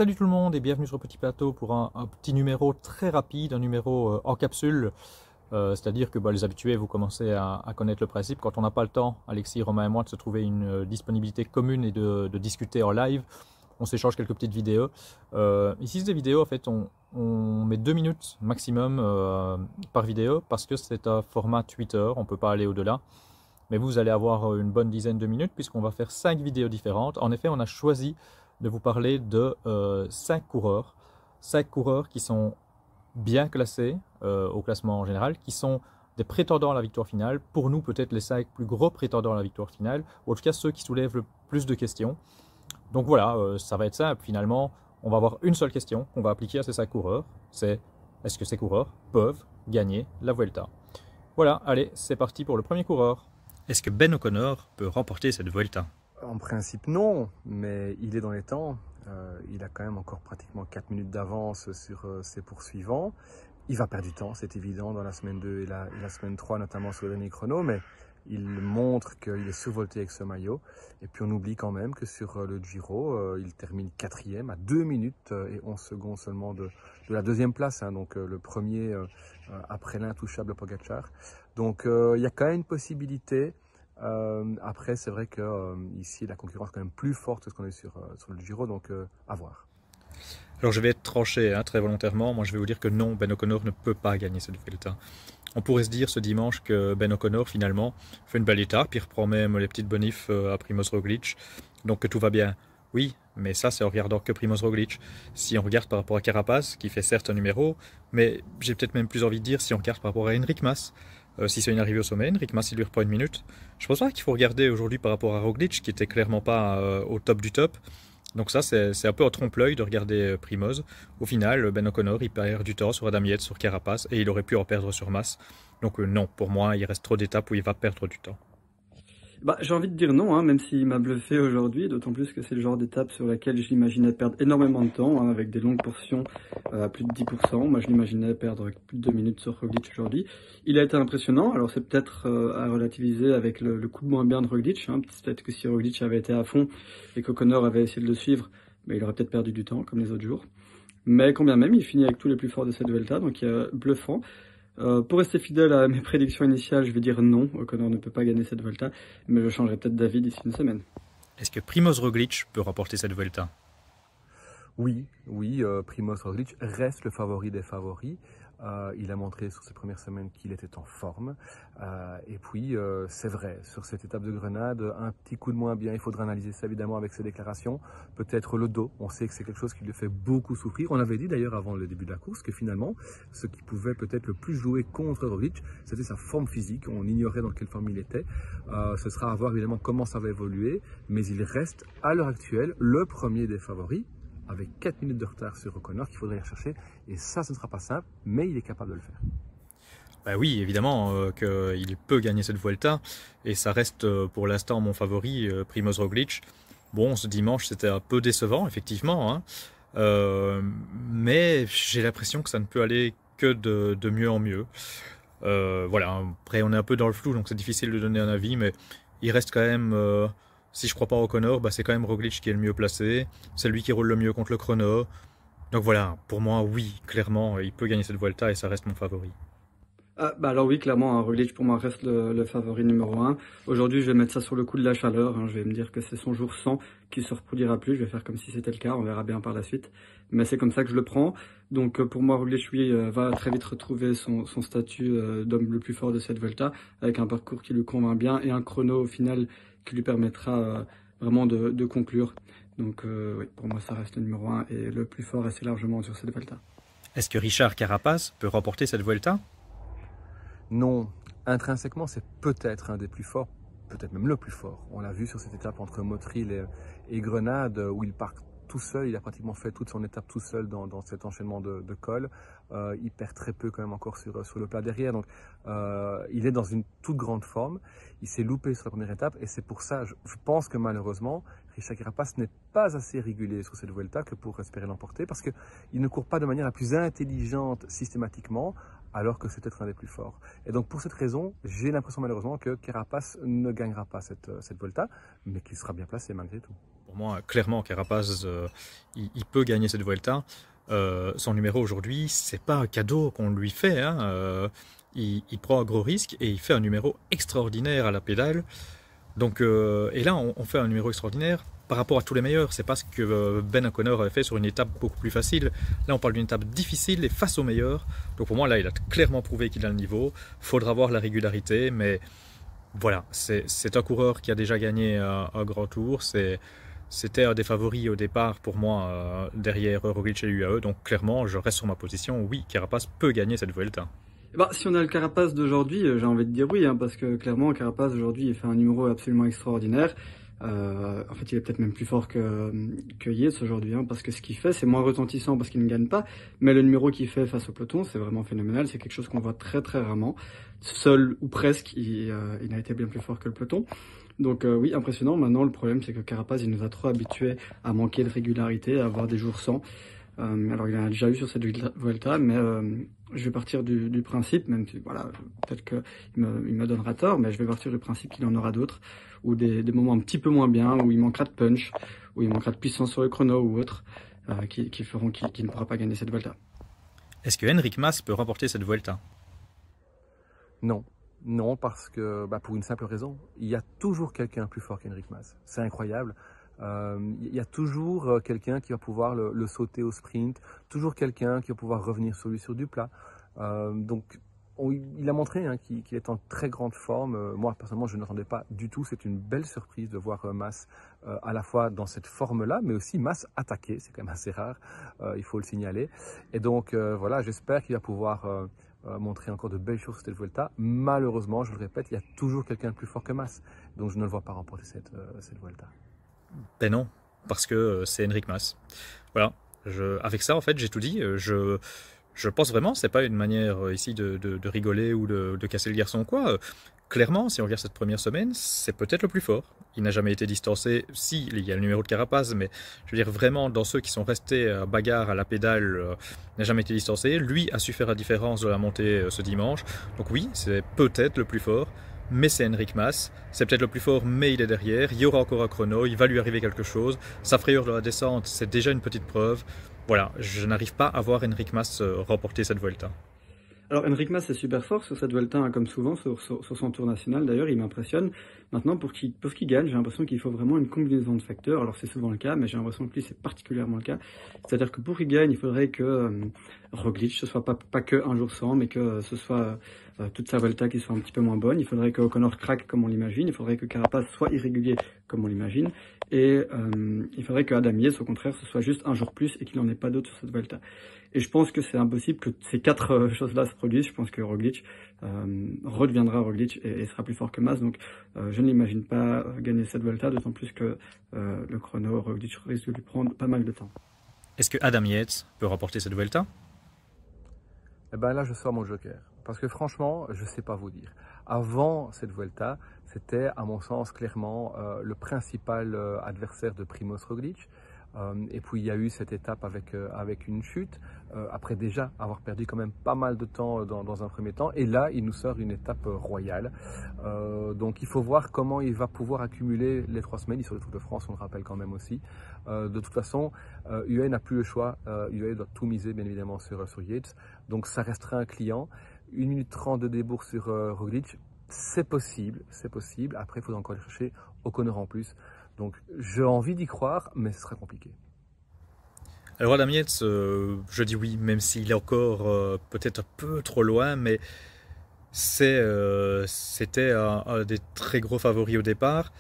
Salut tout le monde et bienvenue sur le Petit Plateau pour un petit numéro très rapide, un numéro en capsule. C'est-à-dire que les habitués, vous commencez à connaître le principe. Quand on n'a pas le temps, Alexis, Romain et moi, de se trouver une disponibilité commune et de discuter en live, on s'échange quelques petites vidéos. Ici, c'est des vidéos, en fait, on met 2 minutes maximum par vidéo parce que c'est un format Twitter, on ne peut pas aller au-delà. Mais vous allez avoir une bonne dizaine de minutes puisqu'on va faire 5 vidéos différentes. En effet, on a choisi de vous parler de 5 coureurs. 5 coureurs qui sont bien classés au classement en général, qui sont des prétendants à la victoire finale. Pour nous, peut-être les 5 plus gros prétendants à la victoire finale, ou en tout cas ceux qui soulèvent le plus de questions. Donc voilà, ça va être simple finalement. On va avoir une seule question qu'on va appliquer à ces 5 coureurs. C'est est-ce que ces coureurs peuvent gagner la Vuelta? Voilà, allez, c'est parti pour le premier coureur. Est-ce que Ben O'Connor peut remporter cette Vuelta? En principe non, mais il est dans les temps. Il a quand même encore pratiquement 4 minutes d'avance sur ses poursuivants. Il va perdre du temps, c'est évident, dans la semaine 2 et la semaine 3, notamment sur le dernier chrono, mais il montre qu'il est survolté avec ce maillot. Et puis on oublie quand même que sur le Giro, il termine 4e à 2 minutes et 11 secondes seulement de la deuxième place, hein, donc le premier après l'intouchable Pogacar. Donc il y a quand même une possibilité. Après, c'est vrai que ici, la concurrence est quand même plus forte que ce qu'on est sur le Giro, donc à voir. Alors je vais être tranché très volontairement. Moi je vais vous dire que non, Ben O'Connor ne peut pas gagner cette Vuelta. On pourrait se dire ce dimanche que Ben O'Connor finalement fait une belle étape, il reprend même les petites bonifs à Primoz Roglic, donc que tout va bien. Oui, mais ça c'est en regardant que Primoz Roglic. Si on regarde par rapport à Carapaz, qui fait certes un numéro, mais j'ai peut-être même plus envie de dire si on regarde par rapport à Enric Mas. Si c'est une arrivée au sommet, Enric Mas il lui reprend une minute. Je pense pas qu'il faut regarder aujourd'hui par rapport à Roglic, qui était clairement pas au top du top. Donc ça, c'est un peu en trompe-l'œil de regarder Primoz. Au final, Ben O'Connor, il perd du temps sur Adam Yates, sur Carapaz, et il aurait pu en perdre sur Mas. Donc non, pour moi, il reste trop d'étapes où il va perdre du temps. J'ai envie de dire non, hein, même s'il m'a bluffé aujourd'hui, d'autant plus que c'est le genre d'étape sur laquelle je l'imaginais perdre énormément de temps, hein, avec des longues portions à plus de 10%. Moi, je l'imaginais perdre plus de 2 minutes sur Roglic aujourd'hui. Il a été impressionnant, alors c'est peut-être à relativiser avec le coup de moins bien de Roglic. Hein. Peut-être que si Roglic avait été à fond et qu'O'Connor avait essayé de le suivre, il aurait peut-être perdu du temps, comme les autres jours. Mais quand bien même, il finit avec tous les plus forts de cette Vuelta, donc bluffant. Pour rester fidèle à mes prédictions initiales, je vais dire non, O'Connor ne peut pas gagner cette Vuelta, mais je changerai peut-être d'avis d'ici une semaine. Est-ce que Primoz Roglic peut remporter cette Vuelta? Oui, Primoz Roglic reste le favori des favoris. Il a montré sur ses premières semaines qu'il était en forme. Et puis, c'est vrai, sur cette étape de Grenade, un petit coup de moins bien. Il faudra analyser ça évidemment avec ses déclarations. Peut-être le dos. On sait que c'est quelque chose qui lui fait beaucoup souffrir. On avait dit d'ailleurs avant le début de la course que finalement, ce qui pouvait peut-être le plus jouer contre Roglic, c'était sa forme physique. On ignorait dans quelle forme il était. Ce sera à voir évidemment comment ça va évoluer. Mais il reste à l'heure actuelle le premier des favoris, avec 4 minutes de retard sur O'Connor qu'il faudrait aller chercher. Et ça, ce ne sera pas simple, mais il est capable de le faire. Bah oui, évidemment qu'il peut gagner cette Vuelta. Et ça reste pour l'instant mon favori, Primoz Roglic. Bon, ce dimanche, c'était un peu décevant, effectivement. Hein. Mais j'ai l'impression que ça ne peut aller que de mieux en mieux. Voilà, après on est un peu dans le flou, donc c'est difficile de donner un avis. Mais il reste quand même... si je crois pas au O'Connor, c'est quand même Roglic qui est le mieux placé. C'est lui qui roule le mieux contre le chrono. Donc voilà, pour moi, oui, clairement, il peut gagner cette Vuelta et ça reste mon favori. Alors oui, clairement, hein, Roglic pour moi reste le favori numéro 1. Aujourd'hui, je vais mettre ça sur le coup de la chaleur. Hein, je vais me dire que c'est son jour 100 qui se reproduira plus. Je vais faire comme si c'était le cas, on verra bien par la suite. Mais c'est comme ça que je le prends. Donc pour moi, Roglic, oui, va très vite retrouver son statut d'homme le plus fort de cette Vuelta, avec un parcours qui lui convainc bien et un chrono au final qui lui permettra vraiment de conclure. Donc oui, pour moi, ça reste le numéro 1 et le plus fort assez largement sur cette Vuelta. Est-ce que Richard Carapaz peut remporter cette Vuelta? Non, intrinsèquement, c'est peut-être un des plus forts, peut-être même le plus fort. On l'a vu sur cette étape entre Motril et Grenade, où il part tout seul. Il a pratiquement fait toute son étape tout seul dans cet enchaînement de cols. Il perd très peu quand même encore sur le plat derrière. Donc, il est dans une toute grande forme. Il s'est loupé sur la première étape et c'est pour ça, je pense que malheureusement, Richard Carapaz n'est pas assez régulier sur cette Vuelta que pour espérer l'emporter parce qu'il ne court pas de manière la plus intelligente systématiquement. alors que c'est peut-être un des plus forts. Et donc pour cette raison, j'ai l'impression malheureusement que Carapaz ne gagnera pas cette Vuelta, mais qu'il sera bien placé malgré tout. Pour moi, clairement, Carapaz, il peut gagner cette Vuelta. Son numéro aujourd'hui, c'est pas un cadeau qu'on lui fait, hein. Il prend un gros risque et il fait un numéro extraordinaire à la pédale. Donc, et là, on fait un numéro extraordinaire par rapport à tous les meilleurs. C'est pas ce que Ben O'Connor avait fait sur une étape beaucoup plus facile. Là, on parle d'une étape difficile et face aux meilleurs. Donc pour moi, là, il a clairement prouvé qu'il a le niveau. Faudra voir la régularité, mais voilà, c'est un coureur qui a déjà gagné un grand tour. C'était un des favoris au départ pour moi derrière Roglic et UAE. Donc clairement, je reste sur ma position. Oui, Carapaz peut gagner cette Vuelta. Bah, si on a le Carapaz d'aujourd'hui, j'ai envie de dire oui, hein, parce que clairement, Carapaz aujourd'hui, il fait un numéro absolument extraordinaire. En fait, il est peut-être même plus fort que Yates aujourd'hui, hein, parce que ce qu'il fait, c'est moins retentissant parce qu'il ne gagne pas, mais le numéro qu'il fait face au peloton, c'est vraiment phénoménal. C'est quelque chose qu'on voit très très rarement. Seul ou presque, il a été bien plus fort que le peloton. Donc oui, impressionnant. Maintenant, le problème, c'est que Carapaz, il nous a trop habitués à manquer de régularité, à avoir des jours sans. Alors il en a déjà eu sur cette Vuelta, mais je vais partir du principe, même si voilà, peut-être qu'il me donnera tort, mais je vais partir du principe qu'il en aura d'autres, ou des moments un petit peu moins bien, où il manquera de punch, où il manquera de puissance sur le chrono ou autre, qui feront qu'il ne pourra pas gagner cette Vuelta. Est-ce que Enric Mas peut remporter cette Vuelta? Non. Non, parce que pour une simple raison, il y a toujours quelqu'un plus fort qu'Enric Mas. C'est incroyable. Il y a toujours quelqu'un qui va pouvoir le sauter au sprint, toujours quelqu'un qui va pouvoir revenir sur lui sur du plat. Donc il a montré qu'il est en très grande forme. Moi personnellement je ne l'attendais pas du tout. C'est une belle surprise de voir Mas à la fois dans cette forme-là, mais aussi Mas attaqué. C'est quand même assez rare, il faut le signaler. Et donc voilà, j'espère qu'il va pouvoir montrer encore de belles choses sur cette Vuelta. Malheureusement, je le répète, il y a toujours quelqu'un de plus fort que Mas. Donc je ne le vois pas remporter cette Vuelta. Ben non, parce que c'est Enric Mas. Voilà. Avec ça, en fait, j'ai tout dit. Je pense vraiment, c'est pas une manière ici de rigoler ou de casser le garçon ou quoi. Clairement, si on regarde cette première semaine, c'est peut-être le plus fort. Il n'a jamais été distancé. Si, il y a le numéro de Carapaz, mais je veux dire vraiment, dans ceux qui sont restés à bagarre à la pédale, n'a jamais été distancé. Lui a su faire la différence de la montée ce dimanche. Donc oui, c'est peut-être le plus fort. Mais c'est Enric Mas, c'est peut-être le plus fort, mais il est derrière, il y aura encore un chrono, il va lui arriver quelque chose, sa frayeur de la descente, c'est déjà une petite preuve. Voilà, je n'arrive pas à voir Enric Mas remporter cette Vuelta. Alors Enric Mas est super fort sur cette Vuelta, hein, comme souvent sur son tour national d'ailleurs, il m'impressionne. Maintenant pour qu'il gagne, j'ai l'impression qu'il faut vraiment une combinaison de facteurs. Alors c'est souvent le cas, mais j'ai l'impression que lui c'est particulièrement le cas. C'est-à-dire que pour qu'il gagne, il faudrait que Roglic ce soit pas que un jour sans, mais que ce soit toute sa Vuelta qui soit un petit peu moins bonne. Il faudrait que O'Connor craque comme on l'imagine, il faudrait que Carapaz soit irrégulier comme on l'imagine, et il faudrait que Adam Yates au contraire ce soit juste un jour plus et qu'il n'en ait pas d'autres sur cette Vuelta. Et je pense que c'est impossible que ces quatre choses-là se produisent. Je pense que Roglic redeviendra Roglic et sera plus fort que Mas. Donc je ne l'imagine pas gagner cette Vuelta, d'autant plus que le chrono Roglic risque de lui prendre pas mal de temps. Est-ce que Adam Yates peut remporter cette Vuelta? Eh ben là, je sors mon joker. Parce que franchement, je ne sais pas vous dire. Avant cette Vuelta, c'était à mon sens clairement le principal adversaire de Primož Roglic. Et puis il y a eu cette étape avec une chute, après déjà avoir perdu quand même pas mal de temps dans un premier temps, et là il nous sort une étape royale. Donc il faut voir comment il va pouvoir accumuler les 3 semaines, il sur le Tour de France on le rappelle quand même aussi. De toute façon, UAE n'a plus le choix, UAE doit tout miser bien évidemment sur Yates, donc ça restera un client. 1 minute 30 de débours sur Roglic, c'est possible, après il faudra encore aller chercher O'Connor en plus. Donc j'ai envie d'y croire, mais ce sera compliqué. Alors Adam Yates, je dis oui, même s'il est encore peut-être un peu trop loin, mais c'était un des très gros favoris au départ.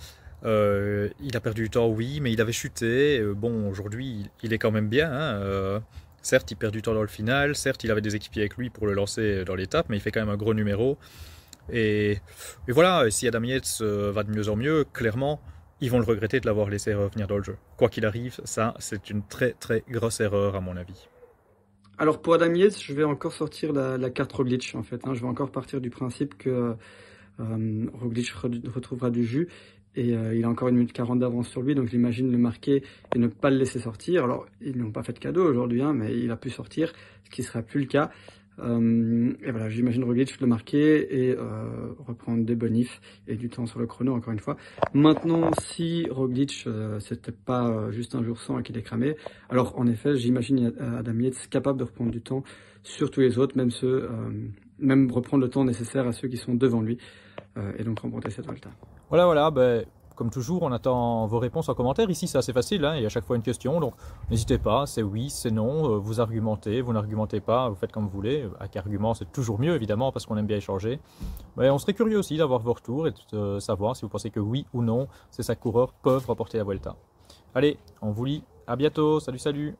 Il a perdu du temps, oui, mais il avait chuté. Bon, aujourd'hui, il est quand même bien, hein. Certes, il perd du temps dans le final, certes, il avait des équipiers avec lui pour le lancer dans l'étape, mais il fait quand même un gros numéro. Et voilà, si Adam Yates va de mieux en mieux, clairement, ils vont le regretter de l'avoir laissé revenir dans le jeu. Quoi qu'il arrive, ça, c'est une très très grosse erreur à mon avis. Alors pour Adam Yates, je vais encore sortir la carte Roglic en fait. Hein. Je vais encore partir du principe que Roglic retrouvera du jus. Et il a encore 1 minute 40 d'avance sur lui, donc j'imagine le marquer et ne pas le laisser sortir. Alors, ils n'ont pas fait de cadeau aujourd'hui, hein, mais il a pu sortir, ce qui ne sera plus le cas. Et voilà, j'imagine Roglic le marquer et reprendre des bonifs et du temps sur le chrono encore une fois. Maintenant, si Roglic c'était pas juste un jour sans et qu'il est cramé, alors en effet, j'imagine Adam Yates capable de reprendre du temps sur tous les autres, même reprendre le temps nécessaire à ceux qui sont devant lui et donc remporter cette Vuelta. Voilà, ben, comme toujours, on attend vos réponses en commentaire. Ici, c'est assez facile, hein, il y a à chaque fois une question, donc n'hésitez pas, c'est oui, c'est non, vous argumentez, vous n'argumentez pas, vous faites comme vous voulez. Avec argument, c'est toujours mieux, évidemment, parce qu'on aime bien échanger. Mais on serait curieux aussi d'avoir vos retours et de savoir si vous pensez que oui ou non, ces 5 coureurs peuvent remporter la Vuelta. Allez, on vous dit à bientôt, salut!